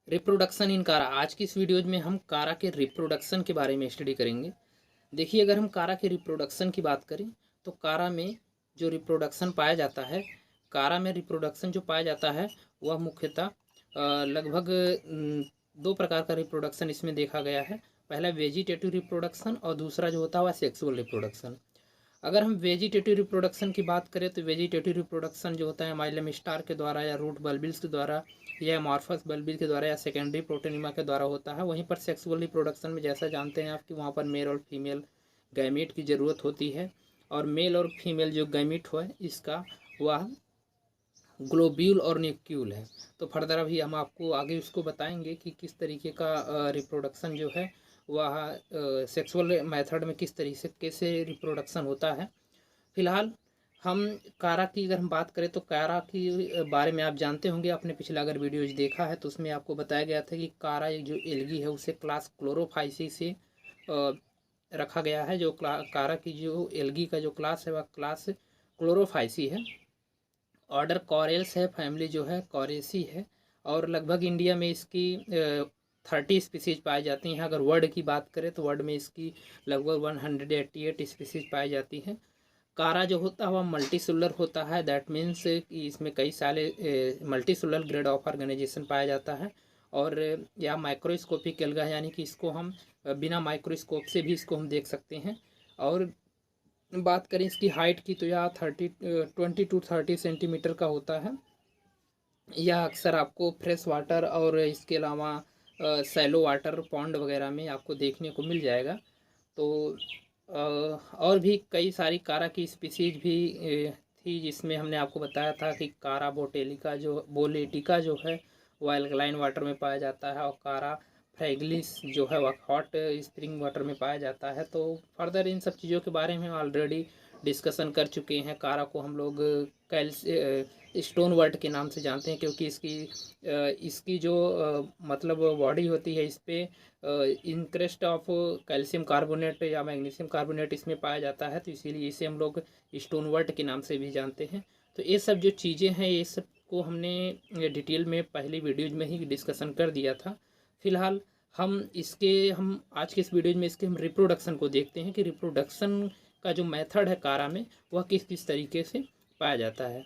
Reproduction in कारा। आज की इस वीडियो में हम कारा के रिप्रोडक्शन के बारे में स्टडी करेंगे। देखिए, अगर हम कारा के रिप्रोडक्शन की बात करें तो कारा में जो रिप्रोडक्शन पाया जाता है, कारा में रिप्रोडक्शन जो पाया जाता है वह मुख्यतः लगभग दो प्रकार का रिप्रोडक्शन इसमें देखा गया है। पहला वेजिटेटिव रिप्रोडक्शन और दूसरा जो होता है वह सेक्सुअल रिप्रोडक्शन। अगर हम वेजिटेटिव रिप्रोडक्शन की बात करें तो वेजिटेटिव रिप्रोडक्शन जो होता है माइलम स्टार के द्वारा या रूट बल्बिल्स के द्वारा या मॉर्फस बल्बिल के द्वारा या सेकेंडरी प्रोटोनिमा के द्वारा होता है। वहीं पर सेक्सुअल रिप्रोडक्शन में जैसा जानते हैं आप कि वहाँ पर मेल और फीमेल गैमीट की ज़रूरत होती है और मेल और फीमेल जो गैमीट हो इसका वह ग्लोब्यूल और न्यूक्यूल है। तो फर्दर अभी हम आपको आगे उसको बताएंगे कि किस तरीके का रिप्रोडक्शन जो है वह सेक्सुअल मेथड में किस तरीके से कैसे रिप्रोडक्शन होता है। फिलहाल हम कारा की अगर हम बात करें तो कारा की बारे में आप जानते होंगे, आपने पिछला अगर वीडियोज देखा है तो उसमें आपको बताया गया था कि कारा एक जो एल्गी है उसे क्लास क्लोरोफाइसी से रखा गया है। जो कारा की जो एल्गी का जो क्लास है वह क्लास क्लोरोफाइसी है। ऑर्डर कॉरेल्स है, फैमिली जो है कॉरेसी है और लगभग इंडिया में इसकी 30 स्पीसीज पाई जाती हैं। अगर वर्ल्ड की बात करें तो वर्ल्ड में इसकी लगभग 188 स्पीसीज पाई जाती हैं। कारा जो होता है वह मल्टीसेलुलर होता है। दैट मीन्स कि इसमें कई सारे मल्टीसेलुलर ग्रेड ऑफ ऑर्गेनाइजेशन पाया जाता है और या माइक्रोस्कोपिक एल्गा है, यानी कि इसको हम बिना माइक्रोस्कोप से भी इसको हम देख सकते हैं। और बात करें इसकी हाइट की तो यह 20 to 30 सेंटीमीटर का होता है। यह अक्सर आपको फ्रेश वाटर और इसके अलावा सैलो वाटर पॉन्ड वगैरह में आपको देखने को मिल जाएगा। तो और भी कई सारी कारा की स्पीसीज भी थी जिसमें हमने आपको बताया था कि कारा बोलेटिका जो है वह एल्कलाइन वाटर में पाया जाता है और कारा फ्रैगिलिस जो है वह हॉट स्प्रिंग वाटर में पाया जाता है। तो फर्दर इन सब चीज़ों के बारे में ऑलरेडी डिस्कशन कर चुके हैं। कारा को हम लोग स्टोन वर्ट के नाम से जानते हैं क्योंकि इसकी जो मतलब बॉडी होती है इस पर इंक्रेस्ट ऑफ कैल्शियम कार्बोनेट या मैग्नीशियम कार्बोनेट इसमें पाया जाता है, तो इसीलिए इसे हम लोग स्टोन वर्ट के नाम से भी जानते हैं। तो ये सब जो चीज़ें हैं ये सब को हमने डिटेल में पहली वीडियोज में ही डिस्कशन कर दिया था। फिलहाल हम आज के इस वीडियो में इसके हम रिप्रोडक्शन को देखते हैं कि रिप्रोडक्शन का जो मेथड है कारा में वह किस किस तरीके से पाया जाता है।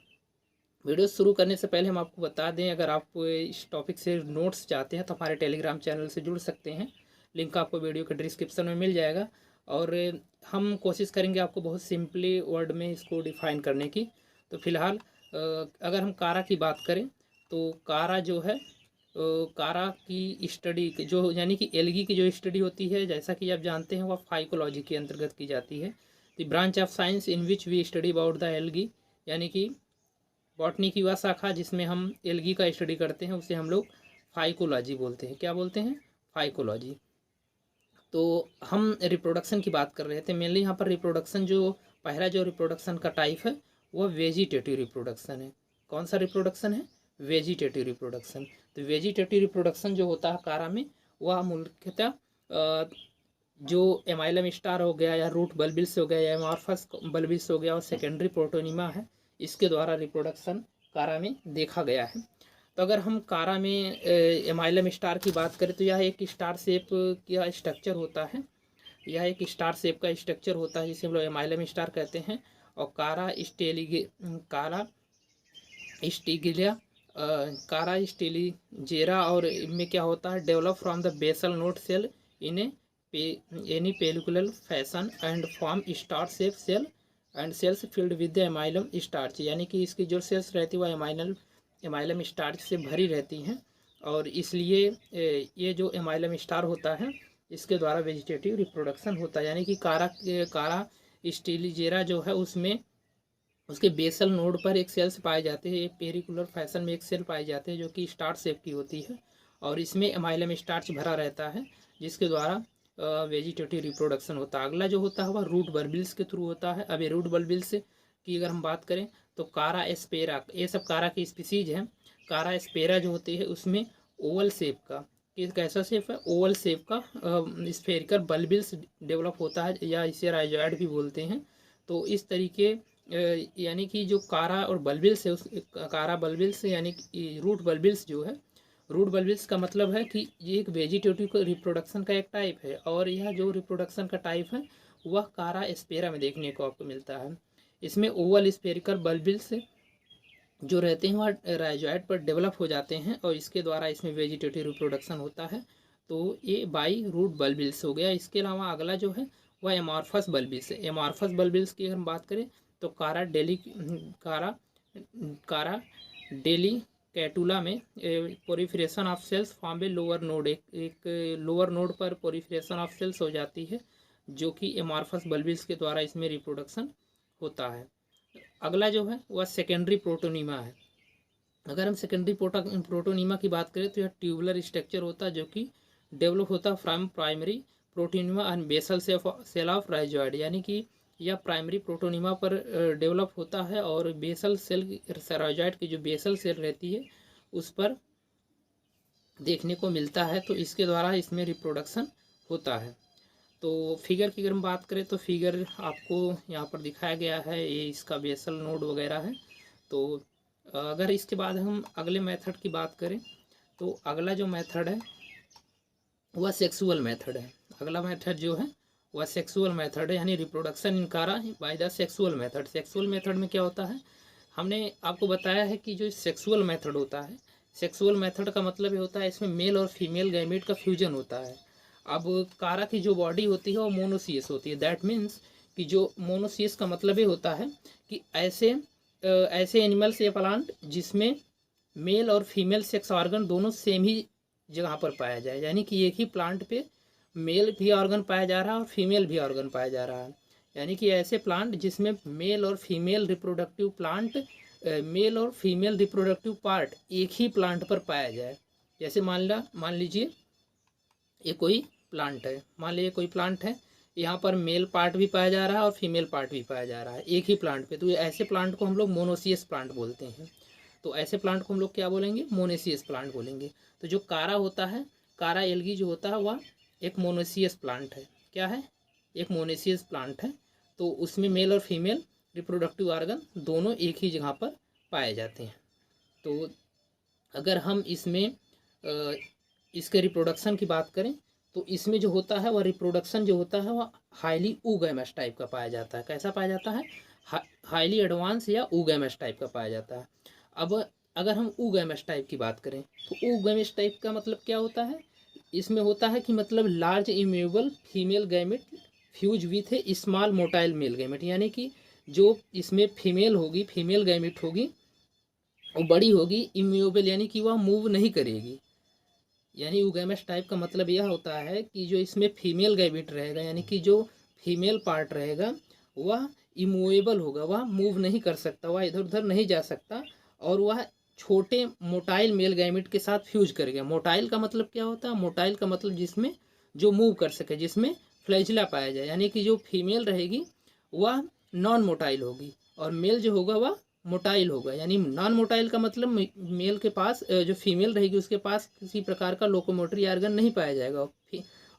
वीडियो शुरू करने से पहले हम आपको बता दें, अगर आप इस टॉपिक से नोट्स चाहते हैं तो हमारे टेलीग्राम चैनल से जुड़ सकते हैं। लिंक आपको वीडियो के डिस्क्रिप्शन में मिल जाएगा और हम कोशिश करेंगे आपको बहुत सिंपली वर्ड में इसको डिफाइन करने की। तो फिलहाल अगर हम कारा की बात करें तो कारा जो है कारा की स्टडी जो यानी कि एल्गी की जो स्टडी होती है, जैसा कि आप जानते हैं, वह फाइकोलॉजी के अंतर्गत की जाती है। The branch of science in which we study about the algae, यानी कि बॉटनी की वह शाखा जिसमें हम एल्गी का स्टडी करते हैं उसे हम लोग फाइकोलॉजी बोलते हैं। क्या बोलते हैं? फाइकोलॉजी। तो हम रिप्रोडक्शन की बात कर रहे थे। मेनली यहाँ पर रिप्रोडक्शन जो पहला जो रिप्रोडक्शन का टाइप है वह वेजिटेटिव रिप्रोडक्शन है। कौन सा रिप्रोडक्शन है? Vegetative reproduction. तो वेजिटेटिव रिप्रोडक्शन जो होता है कारा में वह मुख्यतः जो एमाइलम स्टार हो गया या रूट बल्बिल्स हो गया या एमॉर्फस बल्बिल्स हो गया और सेकेंडरी प्रोटोनिमा है, इसके द्वारा रिप्रोडक्शन कारा में देखा गया है। तो अगर हम कारा में एमाइलम स्टार की बात करें तो यह एक स्टार शेप का स्ट्रक्चर होता है। यह एक स्टार शेप का स्ट्रक्चर होता है जिसे हम लोग एमाइलम स्टार कहते हैं। और कारा स्टेलिजेरा और इनमें क्या होता है, develop from the basal node cell in any pellicular fashion and form star shape cell and cells filled with the amylum starch, यानी कि इसकी जो सेल्स रहती है वह एमाइलम स्टार्च से भरी रहती हैं और इसलिए ये जो एमाइलम स्टार होता है इसके द्वारा वेजिटेटिव रिप्रोडक्शन होता है। यानी कि कारा स्टेलिजेरा जो है उसमें उसके बेसल नोड पर एक सेल्स पाए जाते हैं, एक पेरिकुलर फैशन में एक सेल पाए जाते हैं जो कि स्टार शेप की होती है और इसमें एमाइलम स्टार्च भरा रहता है जिसके द्वारा वेजिटेटिव रिप्रोडक्शन होता है। अगला जो होता है वह रूट बल्बिल्स के थ्रू होता है। अब ये रूट बल्बिल्स की अगर हम बात करें तो कारा एस्पेरा, ये सब कारा की स्पीसीज हैं। कारा एस्पेरा जो होती है उसमें ओवल शेप का, कैसा शेप है? ओवल शेप का स्फेरिकल बल्बिल्स डेवलप होता है या इसे राइजॉइड भी बोलते हैं। तो इस तरीके यानी कि जो कारा और बल्बिल्स है उस कारा बल्बिल्स यानी कि रूट बल्बिल्स जो है रूट बल्बिल्स का मतलब है कि ये एक वेजिटेटिव का रिप्रोडक्शन का एक टाइप है, और यह जो रिप्रोडक्शन का टाइप है वह कारा एस्पेरा में देखने को आपको मिलता है। इसमें ओवल स्पेरिकल बल्बिल्स जो रहते हैं वह राइजोइड पर डेवलप हो जाते हैं, और इसके द्वारा इसमें वेजिटेटिव रिप्रोडक्शन होता है। तो ये बाई रूट बल्बिल्स हो गया। इसके अलावा अगला जो है वह एमॉर्फस बल्बिल्स है। एमॉर्फस बल्बिल्स की अगर हम बात करें तो कारा कारा डेली कैटुला में proliferation of cells form a lower node, एक लोअर नोड पर पोरिफिरेशन ऑफ सेल्स हो जाती है, जो कि एमॉर्फस बल्बिल्स के द्वारा इसमें रिप्रोडक्शन होता है। अगला जो है वह सेकेंडरी प्रोटोनीमा है। अगर हम सेकेंडरी प्रोटोनीमा की बात करें तो यह ट्यूबुलर स्ट्रक्चर होता है, जो कि डेवलप होता है from primary protonema and basal cell of rhizoid, यानी कि यह प्राइमरी प्रोटोनीमा पर डेवलप होता है, और बेसल सेल राइजोइड की जो बेसल सेल रहती है उस पर देखने को मिलता है। तो इसके द्वारा इसमें रिप्रोडक्शन होता है। तो फिगर की अगर हम बात करें तो फिगर आपको यहाँ पर दिखाया गया है, ये इसका बेसल नोड वगैरह है। तो अगर इसके बाद हम अगले मेथड की बात करें तो अगला जो मेथड है वह सेक्सुअल मेथड है। अगला मेथड जो है वह सेक्सुअल मेथड है, यानी रिप्रोडक्शन इन कारा by the sexual method. Sexual method में क्या होता है, हमने आपको बताया है कि जो सेक्सुअल मेथड होता है, सेक्सुअल मेथड का मतलब ये होता है इसमें मेल और फीमेल गैमेट का फ्यूजन होता है। अब कारा की जो बॉडी होती है वो मोनोसियस होती है। दैट मीन्स कि जो मोनोसियस का मतलब ये होता है कि ऐसे एनिमल्स या प्लांट जिसमें मेल और फीमेल सेक्स ऑर्गन दोनों सेम ही जगह पर पाया जाए, यानी कि एक ही प्लांट पे मेल भी ऑर्गन पाया जा रहा है और फीमेल भी ऑर्गन पाया जा रहा है। यानी कि ऐसे प्लांट जिसमें मेल और फीमेल रिप्रोडक्टिव पार्ट एक ही प्लांट पर पाया जाए। जैसे मान लीजिए ये कोई प्लांट है, मान लीजिए कोई प्लांट है, यहाँ पर मेल पार्ट भी पाया जा रहा है और फीमेल पार्ट भी पाया जा रहा है एक ही प्लांट पे, तो ऐसे प्लांट को हम लोग मोनोसियस प्लांट बोलते हैं। तो ऐसे प्लांट को हम लोग क्या बोलेंगे, मोनोसियस प्लांट बोलेंगे। तो जो कारा होता है, कारा एल्गी जो होता है वह एक मोनोसियस प्लांट है। क्या है, एक मोनोसियस प्लांट है। तो उसमें मेल और फीमेल रिप्रोडक्टिव ऑर्गन दोनों एक ही जगह पर पाए जाते हैं। तो अगर हम इसमें इसके रिप्रोडक्शन की बात करें तो इसमें जो होता है वह रिप्रोडक्शन जो होता है वह हाईली ऊगैमस टाइप का पाया जाता है। कैसा पाया जाता है, हाईली एडवांस या ऊगैमस टाइप का पाया जाता है। अब अगर हम ऊगैमस टाइप की बात करें तो ऊगैमस टाइप का मतलब क्या होता है, इसमें होता है कि मतलब large immovable female gamete fuse with a small motile male gamete, यानी कि जो इसमें फीमेल गैमेट होगी वो बड़ी होगी, इम्यूएबल यानी कि वह मूव नहीं करेगी। यानी ऊगैमस टाइप का मतलब यह होता है कि जो इसमें फीमेल गैमेट रहेगा, यानी कि जो फीमेल पार्ट रहेगा वह इमूवेबल होगा, वह मूव नहीं कर सकता, वह इधर उधर नहीं जा सकता, और वह छोटे मोटाइल मेल गैमेट के साथ फ्यूज करेगा। मोटाइल का मतलब क्या होता है, मोटाइल का मतलब जिसमें जो मूव कर सके, जिसमें फ्लैजिला पाया जाए, यानी कि जो फीमेल रहेगी वह नॉन मोटाइल होगी और मेल जो होगा वह मोटाइल होगा। यानी नॉन मोटाइल का मतलब मेल के पास, जो फीमेल रहेगी उसके पास किसी प्रकार का लोकोमोटरी ऑर्गन नहीं पाया जाएगा,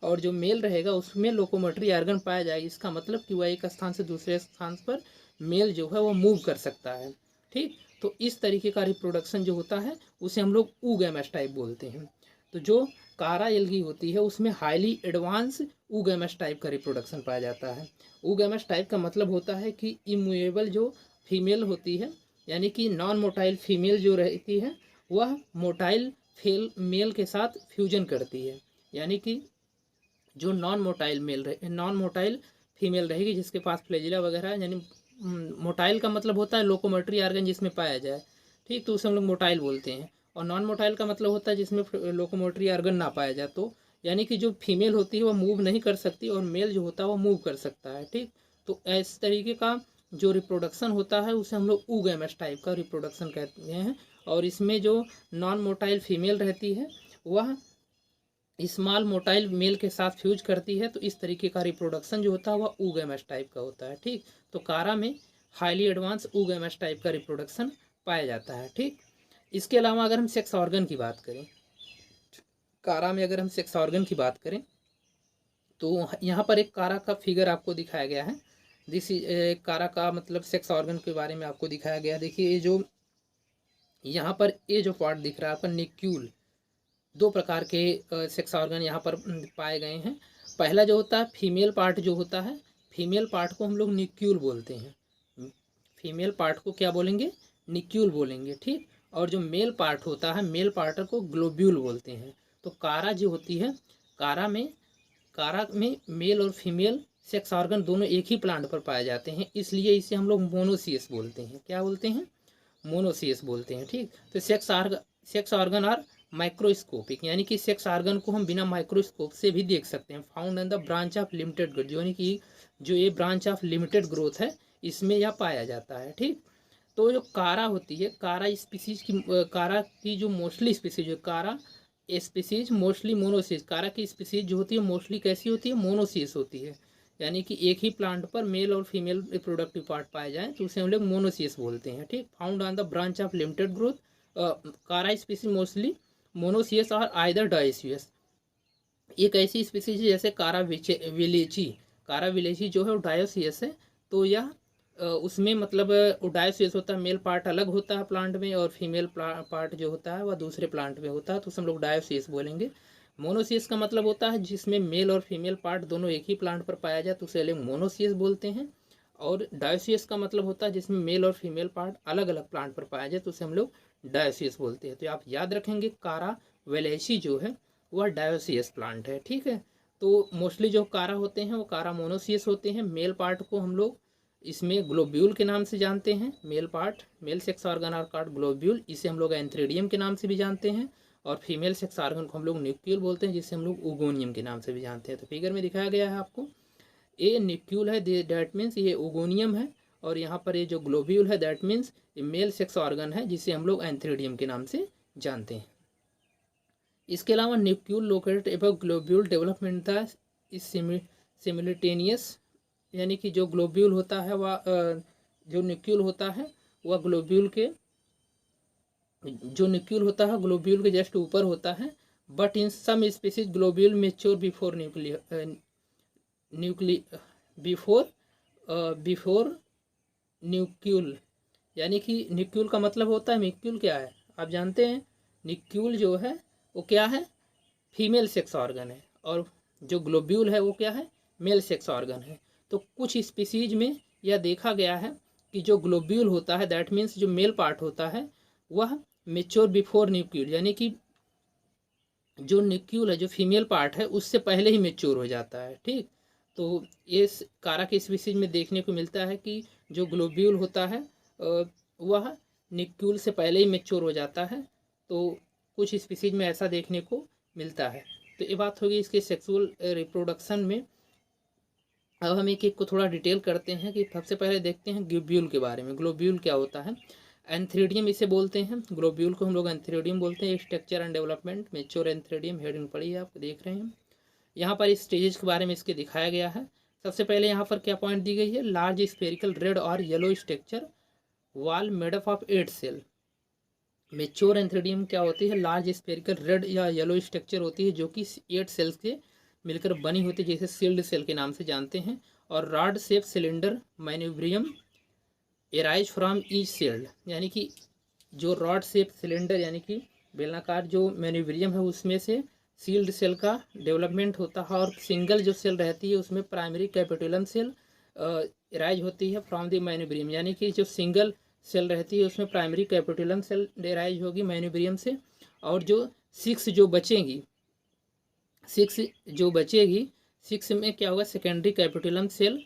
और जो मेल रहेगा उसमें लोकोमोटरी ऑर्गन पाया जाएगा। इसका मतलब कि वह एक स्थान से दूसरे स्थान पर मेल जो है वो मूव कर सकता है। ठीक, तो इस तरीके का रिप्रोडक्शन जो होता है उसे हम लोग ऊगैमस टाइप बोलते हैं। तो जो कारा एल्गी होती है उसमें हाईली एडवांस ऊगैमस टाइप का रिप्रोडक्शन पाया जाता है। ऊगैमस टाइप का मतलब होता है कि इमूवेबल जो फीमेल होती है, यानी कि नॉन मोटाइल फीमेल जो रहती है वह मोटाइल मेल के साथ फ्यूजन करती है। यानी कि जो नॉन मोटाइल फीमेल रहेगी जिसके पास फ्लैजिला वगैरह है, यानी मोटाइल का मतलब होता है लोकोमोटरी ऑर्गन जिसमें पाया जाए। ठीक, तो उसे हम लोग मोटाइल बोलते हैं। और नॉन मोटाइल का मतलब होता है जिसमें लोकोमोटरी ऑर्गन ना पाया जाए। तो यानी कि जो फीमेल होती है वह मूव नहीं कर सकती और मेल जो होता है वो मूव कर सकता है। ठीक, तो इस तरीके का जो रिप्रोडक्शन होता है उसे हम लोग ऊगैमस टाइप का रिप्रोडक्शन कहते हैं। और इसमें जो नॉन मोटाइल फीमेल रहती है वह स्मॉल मोटाइल मेल के साथ फ्यूज करती है। तो इस तरीके का रिप्रोडक्शन जो होता है वह ऊगैमस टाइप का होता है। ठीक, तो कारा में हाईली एडवांस ऊगैमस टाइप का रिप्रोडक्शन पाया जाता है। ठीक, इसके अलावा अगर हम सेक्स ऑर्गन की बात करें, कारा में अगर हम सेक्स ऑर्गन की बात करें तो यहाँ पर एक कारा का फिगर आपको दिखाया गया है। कारा का मतलब सेक्स ऑर्गन के बारे में आपको दिखाया गया है। देखिए ये जो यहाँ पर ये जो पार्ट दिख रहा है आपका निक्यूल, दो प्रकार के सेक्स ऑर्गन यहाँ पर पाए गए हैं। पहला जो होता है फीमेल पार्ट जो होता है, फीमेल पार्ट को हम लोग निक्यूल बोलते हैं। फीमेल पार्ट को क्या बोलेंगे? निक्यूल बोलेंगे, ठीक। और जो मेल पार्ट होता है, मेल पार्ट को ग्लोब्यूल बोलते हैं। तो कारा जो होती है, कारा में मेल और फीमेल सेक्स ऑर्गन दोनों एक ही प्लांट पर पाए जाते हैं, इसलिए इसे हम लोग मोनोसियस बोलते हैं। क्या बोलते हैं? मोनोसियस बोलते हैं, ठीक। तो सेक्स ऑर्गन आर माइक्रोस्कोपिक, यानी कि सेक्स ऑर्गन को हम बिना माइक्रोस्कोप से भी देख सकते हैं। Found in the branch of limited growth, यानी कि जो ये ब्रांच ऑफ लिमिटेड ग्रोथ है, इसमें यह पाया जाता है, ठीक। तो जो कारा होती है, कारा स्पीसीज की, कारा की जो मोस्टली स्पीसीज है, कारा स्पीसीज मोस्टली मोनोसियस, कारा की स्पीसीज जो होती है मोस्टली कैसी होती है? मोनोसियस होती है। यानी कि एक ही प्लांट पर मेल और फीमेल रिप्रोडक्टिव पार्ट पाए जाएं तो उसे हम लोग मोनोसियस बोलते हैं, ठीक। Found on the branch of limited growth, कारा स्पीसीज मोस्टली मोनोसियस और आइदर डायोसियस। एक ऐसी स्पीसीज है जैसे कारा विलेची जो है वो डायोसियस है। तो यह उसमें मतलब डायोसियस होता है, मेल पार्ट अलग होता है प्लांट में और फीमेल पार्ट जो होता है वह दूसरे प्लांट में होता है, तो हम लोग डायोसियस बोलेंगे। मोनोसियस का मतलब होता है जिसमें मेल और फीमेल पार्ट दोनों एक ही प्लांट पर पाया जाए तो उसे अलग मोनोसियस बोलते हैं। और डायोसियस का मतलब होता है जिसमें मेल और फीमेल पार्ट अलग अलग प्लांट पर पाया जाए तो उसे हम लोग डायोसियस बोलते हैं। तो आप याद रखेंगे कारा वेलेसी जो है वह डायोसियस प्लांट है, ठीक है। तो मोस्टली जो कारा होते हैं वो कारा मोनोसियस होते हैं। मेल पार्ट को हम लोग इसमें ग्लोब्यूल के नाम से जानते हैं। Male part, male sex organ are called globule, इसे हम लोग एंथ्रेडियम के नाम से भी जानते हैं। और फीमेल सेक्स ऑर्गन को हम लोग न्यूक्लियल बोलते हैं, जिसे हम लोग ओगोनियम के नाम से भी जानते हैं। तो फिगर में दिखाया गया है आपको, ए न्यूक्लियल है दैट मीन्स ये ओगोनियम है, और यहाँ पर ये जो ग्लोब्यूल है दैट मीन्स ये मेल सेक्स ऑर्गन है, जिसे हम लोग एंथ्रेडियम के नाम से जानते हैं। इसके अलावा न्यूक्लियल लोकेटेड एबव ग्लोब्यूल डेवलपमेंट था इस सिमिलटेनियस, यानी कि जो ग्लोब्यूल होता है वह जो न्यूक्लियल होता है वह ग्लोब्यूल के, जो न्यूक्लियल होता है ग्लोब्यूल के जस्ट ऊपर होता है। But in some species globule mature before before nucule, यानी कि न्यूक्लियल का मतलब होता है, न्यूक्लियल क्या है आप जानते हैं? न्यूक्लियल जो है वो क्या है? फीमेल सेक्स ऑर्गन है, और जो ग्लोब्यूल है वो क्या है? मेल सेक्स ऑर्गन है। तो कुछ स्पीसीज में यह देखा गया है कि जो ग्लोब्यूल होता है दैट मीन्स जो मेल पार्ट होता है वह मेच्योर बिफोर न्यूक्लियल, यानी कि जो न्यूक्लियल है, जो फीमेल पार्ट है उससे पहले ही मेच्योर हो जाता है, ठीक। तो इस कारा के स्पीसीज में देखने को मिलता है कि जो ग्लोब्यूल होता है वह न्यूक्लियल से पहले ही मेच्योर हो जाता है। तो कुछ स्पीसीज में ऐसा देखने को मिलता है। तो ये बात होगी इसके सेक्सुअल रिप्रोडक्शन में। अब हम एक एक को थोड़ा डिटेल करते हैं कि सबसे पहले देखते हैं ग्लोब्यूल के बारे में। ग्लोब्यूल क्या होता है? एंथ्रेडियम इसे बोलते हैं, ग्लोब्यूल को हम लोग एंथ्रेडियम बोलते हैं। Structure and development, mature antheridium, heading पढ़ी है आप देख रहे हैं। यहाँ पर इस स्टेजेस के बारे में इसके दिखाया गया है। सबसे पहले यहाँ पर क्या पॉइंट दी गई है? लार्ज स्पेरिकल रेड और yellow structure wall made up of 8 cell. Mature antheridium क्या होती है? लार्ज स्पेरिकल रेड या येलो स्ट्रक्चर होती है जो कि 8 सेल्स के मिलकर बनी होती है, जैसे सील्ड सेल के नाम से जानते हैं। और rod shape cylinder manubrium arise from each cell, यानी कि जो रॉड शेप सिलेंडर यानी कि बेलनाकार जो मैन्यूब्रियम है उसमें से सील्ड सेल का डेवलपमेंट होता है। और सिंगल जो सेल रहती है उसमें प्राइमरी कैपिटुलम सेल एराइज होती है फ्रॉम द मैन्यूब्रियम, यानी कि जो सिंगल सेल रहती है उसमें प्राइमरी कैपिटुलम सेल एराइज होगी मैन्यूब्रियम से। और जो 6 जो बचेगी, 6 में क्या होगा? सेकेंडरी कैपिटुलम सेल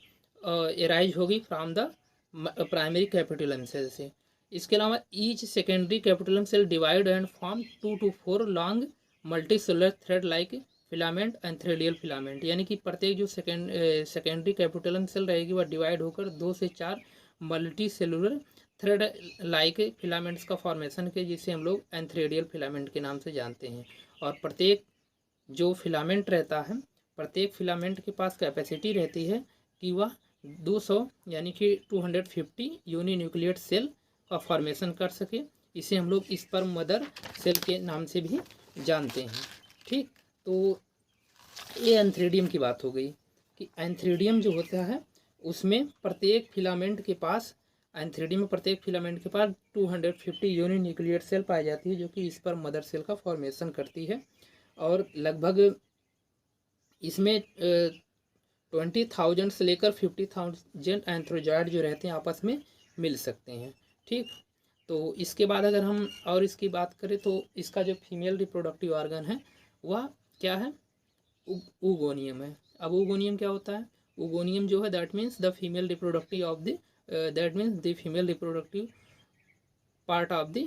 एराइज होगी from the primary capitulum cell से। इसके अलावा each secondary capitulum cell divide and form 2 to 4 long multicellular thread like filament and antheridial filament, यानी कि प्रत्येक जो सेकेंडरी कैपिटुलम सेल रहेगी वह डिवाइड होकर 2 से 4 multi cellular thread like filaments का फॉर्मेशन के, जिसे हम लोग एंथ्रेडियल फिलामेंट के नाम से जानते हैं। और प्रत्येक जो फिलामेंट रहता है, प्रत्येक फिलामेंट के पास कैपेसिटी रहती है कि वह 200 यानी कि 250 यूनिन्यूक्लियेट सेल का फॉर्मेशन कर सके। इसे हम लोग स्पर्म मदर सेल के नाम से भी जानते हैं, ठीक। तो ये एंथ्रेडियम की बात हो गई कि एंथ्रेडियम जो होता है उसमें प्रत्येक फिलामेंट के पास एंथ्रेडी में प्रत्येक फिलामेंट के पास 250 यूनिट न्यूक्लियर सेल पाई जाती है, जो कि इस पर मदर सेल का फॉर्मेशन करती है। और लगभग इसमें 20,000 से लेकर 50,000 एंथ्रोजॉइड जो रहते हैं आपस में मिल सकते हैं। ठीक, तो इसके बाद अगर हम और इसकी बात करें तो इसका जो फीमेल रिप्रोडक्टिव ऑर्गन है वह क्या है, ऊगोनियम है। अब ऊगोनियम क्या होता है, ऊगोनियम जो है that means the female reproductive of the female reproductive part of the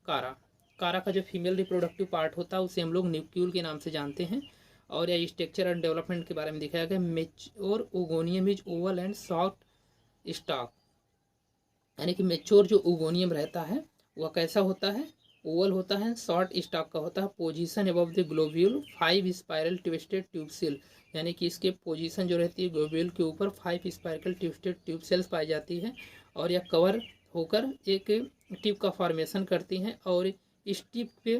कारा। कारा का जो फीमेल रिप्रोडक्टिव पार्ट होता है उसे हम लोग न्यूक्यूल के नाम से जानते हैं। और यह स्ट्रक्चर एंड डेवलपमेंट के बारे में दिखाया गया। Mature oogonium is Oval and soft stock, यानी कि मेच्योर जो ओगोनियम रहता है वह कैसा होता है, ओवल होता है, शॉर्ट स्टॉक का होता है। Position above the globule 5 spiral twisted tube cell, यानी कि इसके पोजीशन जो रहती है ग्लोब्यूल के ऊपर 5 स्पाइरल ट्विस्टेड ट्यूब सेल्स पाई जाती है। और यह कवर होकर एक टिप का फॉर्मेशन करती हैं। और इस टिप पे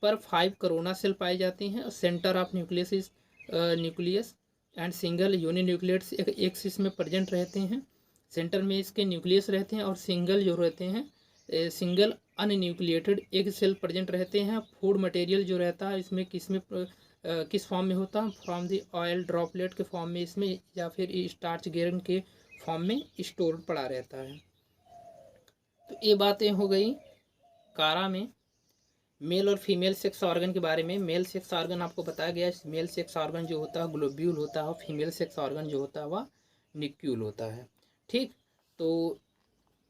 पर 5 कोरोना सेल पाई जाती हैं। Centre of nucleus is nucleus and single uninucleates axis में प्रेजेंट रहते हैं। सेंटर में इसके न्यूक्लियस रहते हैं और सिंगल जो रहते हैं सिंगल अनन्यूक्लिएटेड एग सेल प्रेजेंट रहते हैं। फूड मटेरियल जो रहता है इसमें किस फॉर्म में होता है, फ्रॉम द ऑयल ड्रॉपलेट के फॉर्म में इसमें, या फिर स्टार्च गेरन के फॉर्म में स्टोर पड़ा रहता है। तो ये बातें हो गई कारा में मेल और फीमेल सेक्स ऑर्गन के बारे में। मेल सेक्स ऑर्गन आपको बताया गया, मेल सेक्स ऑर्गन जो होता है ग्लोब्यूल होता है और फीमेल सेक्स ऑर्गन जो होता है वह निक्यूल होता है। ठीक, तो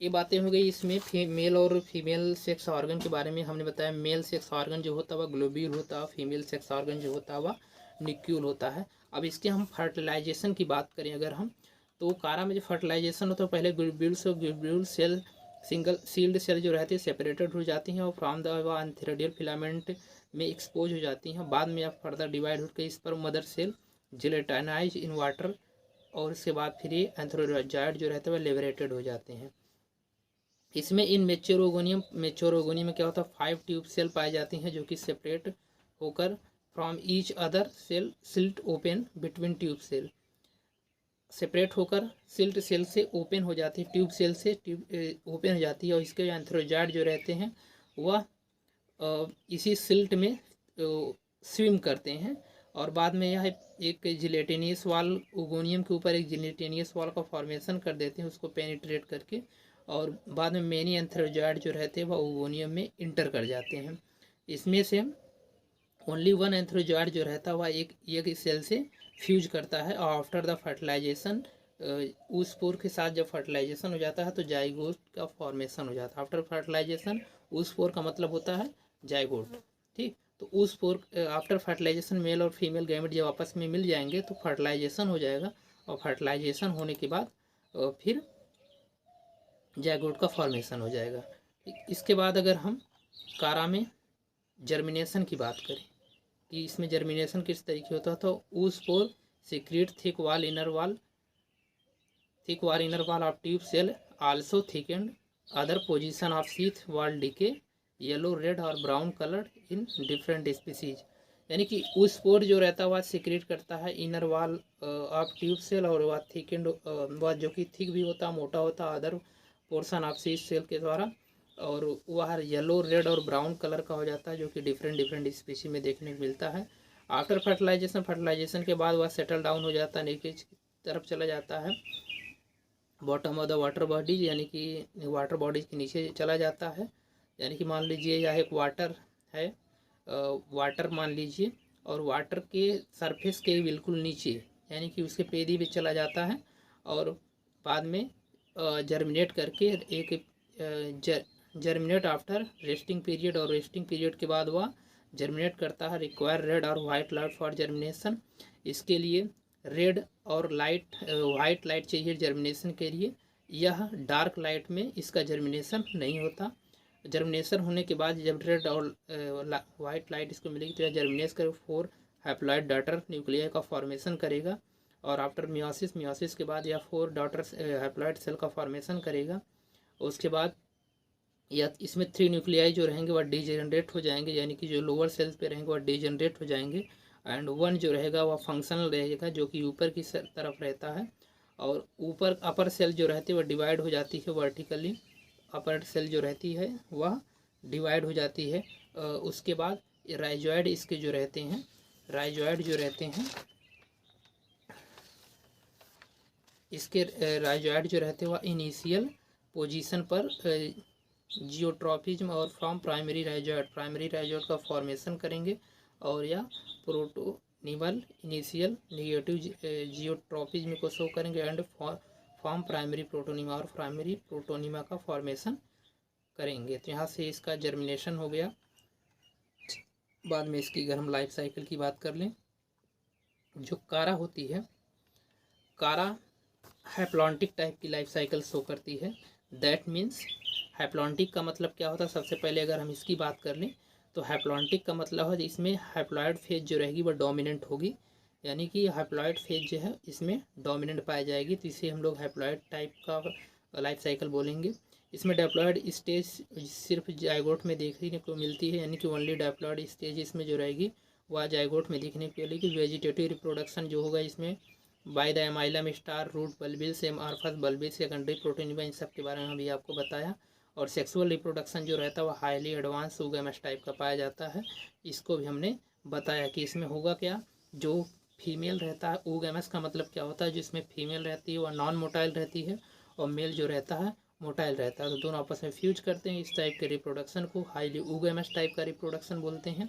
ये बातें हो गई इसमें मेल और फीमेल सेक्स ऑर्गन के बारे में। हमने बताया मेल सेक्स ऑर्गन जो होता है वह ग्लोब्यूल होता है, फीमेल सेक्स ऑर्गन जो होता है वह निक्यूल होता है। अब इसके हम फर्टिलाइजेशन की बात करें अगर हम, तो कारा में जो फर्टिलाइजेशन होता है पहले globule cell single sealed cell जो रहती है सेपरेटेड हो जाती हैं और फ्रॉम द एंथेरिडियल फिलामेंट में एक्सपोज हो जाती हैं। बाद में आप फर्दर डिवाइड होकर इस पर मदर सेल जिलेटाइनाइज इन वाटर, और इसके बाद फिर ये एंथ्रोजॉइड जो रहते हैं वह लिबरेटेड हो जाते हैं। इसमें इन मेच्योर ओगोनियम में क्या होता है 5 ट्यूब सेल पाई जाती हैं जो कि सेपरेट होकर from each other cell slit open between tube cell, separate होकर सिल्ट सेल से ओपन हो जाती है, ट्यूब सेल से ट्यूब ओपन हो जाती है। और इसके एंथ्रोजॉइड जो रहते हैं वह इसी सिल्ट में स्विम करते हैं। और बाद में यह एक जिलेटिनियस वाल ओगोनियम के ऊपर एक जिलेटिनियस वाल का फॉर्मेशन कर देते हैं उसको पेनिट्रेट करके, और बाद में मेनी एंथ्रोजॉइड जो रहते हैं वह ओगोनियम में इंटर कर जाते हैं। इसमें से ओनली वन एंथ्रोजॉइड जो रहता है वह एक सेल से फ्यूज करता है। और आफ्टर द फर्टिलाइजेशन उस स्पोर के साथ जब फर्टिलाइजेशन हो जाता है तो जाइगोट का फॉर्मेशन हो जाता है। आफ्टर फर्टिलाइजेशन उस स्पोर का मतलब होता है जाइगोट। ठीक, तो उस स्पोर आफ्टर फर्टिलाइजेशन मेल और फीमेल गैमेट जब आपस में मिल जाएंगे तो फर्टिलाइजेशन हो जाएगा। और फर्टिलाइजेशन होने के बाद फिर जाइगोट का फॉर्मेशन हो जाएगा। इसके बाद अगर हम कारा में जर्मिनेशन की बात करें कि इसमें जर्मिनेशन किस तरीके होता है, तो उस spore secrete thick wall inner wall of tube cell also thickened other position of sheath wall डीके येलो रेड और brown colour in different species, यानी कि उस स्पोर जो रहता है वह सीक्रेट करता है inner wall of tube cell, और वह थिकेंड वह जो कि थिक भी होता है, मोटा होता है other portion of sheath cell के द्वारा, और वह येलो रेड और ब्राउन कलर का हो जाता है जो कि डिफरेंट स्पीसी में देखने को मिलता है। आफ्टर फर्टिलाइजेशन के बाद वह सेटल डाउन हो जाता है, नीचे की तरफ चला जाता है, bottom of the water bodies, यानी कि वाटर बॉडीज के नीचे चला जाता है। यानी कि मान लीजिए यह एक वाटर है, वाटर मान लीजिए, और वाटर के सरफेस के बिल्कुल नीचे यानी कि उसके पेदी में चला जाता है। और बाद में जर्मिनेट करके एक जर्मिनेट आफ्टर रेस्टिंग पीरियड, और रेस्टिंग पीरियड के बाद वह जर्मिनेट करता है। रिक्वायर रेड और वाइट लाइट फॉर जर्मिनेशन, इसके लिए रेड और वाइट लाइट चाहिए जर्मिनेशन के लिए। यह डार्क लाइट में इसका जर्मिनेशन नहीं होता। जर्मिनेशन होने के बाद जब रेड और वाइट लाइट इसको मिलेगी तो यह जर्मिनेट कर 4 हैप्लॉइड डॉटर न्यूक्लियाई का फॉर्मेशन करेगा। और आफ्टर मियोसिस के बाद यह 4 डॉटर हैप्लॉइड सेल का फॉर्मेशन करेगा। उसके बाद या इसमें 3 न्यूक्लियाई जो रहेंगे वह डीजेनरेट हो जाएंगे, यानी कि जो लोअर सेल्स पे रहेंगे वह डीजेनरेट हो जाएंगे। एंड 1 जो रहेगा वह फंक्शनल रहेगा जो कि ऊपर की तरफ रहता है। और ऊपर अपर सेल जो रहती है वह डिवाइड हो जाती है वर्टिकली, अपर सेल जो रहती है वह डिवाइड हो जाती है। उसके बाद राइजॉइड इसके जो रहते हैं, राइजॉइड जो रहते हैं इसके राइजॉइड जो रहते हैं वह इनिशियल पोजीशन पर जियोट्रॉपिज्म और फ्रॉम प्राइमरी राइजॉइड का फॉर्मेशन करेंगे और यह प्रोटोनिमल इनिशियल नेगेटिव जियोट्रॉपिज्म को शो करेंगे एंड फॉर्म प्राइमरी प्रोटोनिमा और प्राइमरी प्रोटोनिमा का फॉर्मेशन करेंगे। तो यहाँ से इसका जर्मिनेशन हो गया। बाद में इसकी अगर हम लाइफ साइकिल की बात कर लें, जो कारा होती है, कारा हैप्लॉन्टिक टाइप की लाइफ साइकिल शो करती है। दैट मीन्स हैप्लॉन्टिक का मतलब क्या होता है, सबसे पहले अगर हम इसकी बात कर लें तो हैप्लॉन्टिक का मतलब है इसमें हैप्लॉइड फेज जो रहेगी वह डोमिनेंट होगी, यानी कि हैप्लॉइड फेज जो है इसमें डोमिनेंट पाई जाएगी, तो इसे हम लोग हैप्लॉइड टाइप का लाइफ साइकिल बोलेंगे। इसमें डिप्लॉयड स्टेज सिर्फ जाइगोट में देखने को मिलती है, यानी कि ओनली डिप्लॉयड स्टेज इसमें जो रहेगी वह जाइगोट में दिखने को मिलेगी। वेजिटेटिव रिप्रोडक्शन जो होगा इसमें by the amylum star, root bulbils, amorphous bulbils, secondary protonema, इन सब के बारे में अभी आपको बताया। और सेक्सुअल रिप्रोडक्शन जो रहता है वह हाईली एडवांस oogamous टाइप का पाया जाता है। इसको भी हमने बताया कि इसमें होगा क्या, जो फीमेल रहता है, oogamous का मतलब क्या होता है, जिसमें फीमेल रहती है वह नॉन मोटाइल रहती है और मेल जो रहता है मोटाइल रहता है, तो दोनों आपस में फ्यूज करते हैं। इस टाइप के रिप्रोडक्शन को हाईली oogamous टाइप का रिप्रोडक्शन बोलते हैं।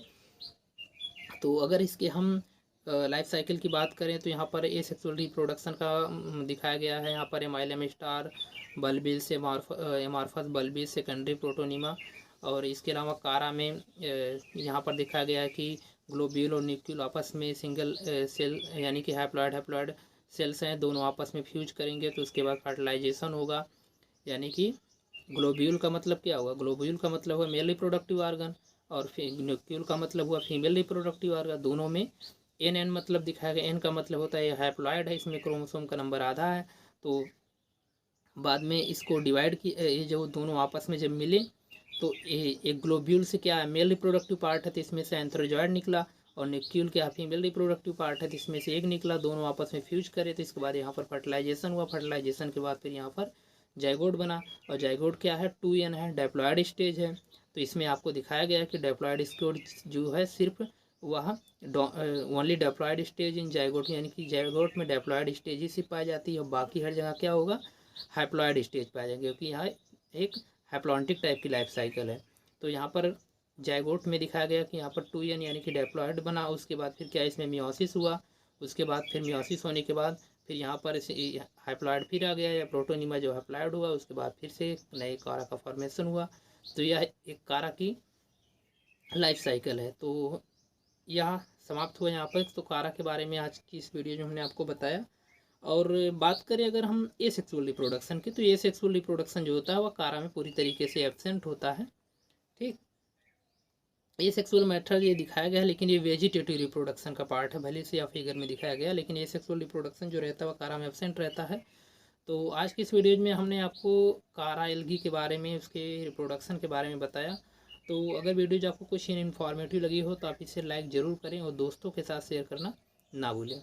तो अगर इसके हम लाइफ साइकिल की बात करें तो यहाँ पर एसेक्सुअल रिप्रोडक्शन का दिखाया गया है। यहाँ पर amylum star, bulbils, amorphous bulbils, secondary protonema, और इसके अलावा कारा में यहाँ पर दिखाया गया है कि ग्लोब्यूल और न्यूक्लियल आपस में सिंगल सेल यानी कि हैप्लॉइड सेल्स हैं, दोनों आपस में फ्यूज करेंगे तो उसके बाद फर्टिलाइजेशन होगा। यानी कि ग्लोब्यूल का मतलब क्या हुआ, ग्लोब्यूल का मतलब हुआ मेल रिप्रोडक्टिव ऑर्गन और न्यूक्लियल का मतलब हुआ फीमेल रिप्रोडक्टिव ऑर्गन। दोनों में एन मतलब दिखाया गया। एन का मतलब होता है हैप्लॉइड है, इसमें क्रोमोसोम का नंबर आधा है। तो बाद में इसको डिवाइड की, ये जो दोनों आपस में जब मिले तो एक ग्लोब्यूल से क्या है मेल रिप्रोडक्टिव पार्ट है, तो इसमें से एंथ्रोजॉइड निकला, और न्यूक्लियल क्या फीमेल रिप्रोडक्टिव पार्ट है, तो इसमें से एक निकला, दोनों आपस में फ्यूज करे, तो इसके बाद यहाँ पर फर्टिलाइजेशन हुआ। फर्टिलाइजेशन के बाद फिर यहाँ पर जाइगोट बना, और जाइगोट क्या है 2n है, डिप्लॉयड स्टेज है। तो इसमें आपको दिखाया गया है कि डिप्लॉयड स्टेज जो है सिर्फ वह only diploid stage in zygote, यानी कि जाइगोट में डिप्लॉयड स्टेज ही सिर्फ पाई जाती है और बाकी हर जगह क्या होगा हैप्लॉयड स्टेज पाया जाएगा, क्योंकि यहाँ एक हैप्लॉन्टिक टाइप की लाइफ साइकिल है। तो यहाँ पर जाइगोट में दिखाया गया कि यहाँ पर 2n यानी कि डिप्लॉयड बना, उसके बाद फिर क्या इसमें मियोसिस हुआ, उसके बाद फिर मियोसिस होने के बाद फिर यहाँ पर हैप्लॉयड फिर आ गया या प्रोटोनिमा जो हैप्लॉयड हुआ, उसके बाद फिर से नए कारा का फॉर्मेशन हुआ। तो यह एक कारा की लाइफ साइकिल है। तो यह समाप्त हुआ यहाँ पर। तो कारा के बारे में आज की इस वीडियो में हमने आपको बताया। और बात करें अगर हम एसेक्सुअल रिप्रोडक्शन की, तो एसेक्सुअल रिप्रोडक्शन जो होता है वह कारा में पूरी तरीके से एब्सेंट होता है। ठीक, एसेक्सुअल मेथड ये दिखाया गया है, लेकिन ये वेजिटेटिव रिप्रोडक्शन का पार्ट है, भले से या फिगर में दिखाया गया, लेकिन एसेक्सुअल रिप्रोडक्शन जो रहता है वह कारा में एब्सेंट रहता है। तो आज की इस वीडियो में हमने आपको कारा एल्गी के बारे में, उसके रिप्रोडक्शन के बारे में बताया। तो अगर वीडियो आपको कुछ इन्फॉर्मेटिव लगी हो तो आप इसे लाइक ज़रूर करें और दोस्तों के साथ शेयर करना ना भूलें।